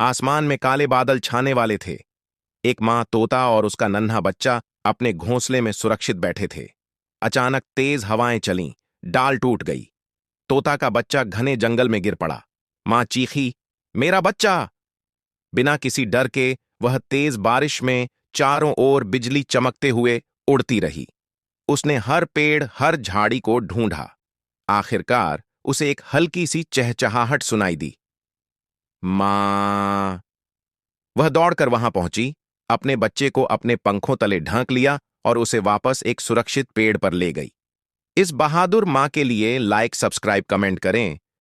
आसमान में काले बादल छाने वाले थे। एक माँ तोता और उसका नन्हा बच्चा अपने घोंसले में सुरक्षित बैठे थे। अचानक तेज हवाएं चलीं, डाल टूट गई। तोता का बच्चा घने जंगल में गिर पड़ा। माँ चीखी, मेरा बच्चा! बिना किसी डर के वह तेज बारिश में चारों ओर बिजली चमकते हुए उड़ती रही। उसने हर पेड़, हर झाड़ी को ढूंढा। आखिरकार उसे एक हल्की सी चहचहाहट सुनाई दी। माँ! वह दौड़कर वहां पहुंची, अपने बच्चे को अपने पंखों तले ढांक लिया और उसे वापस एक सुरक्षित पेड़ पर ले गई। इस बहादुर मां के लिए लाइक, सब्सक्राइब, कमेंट करें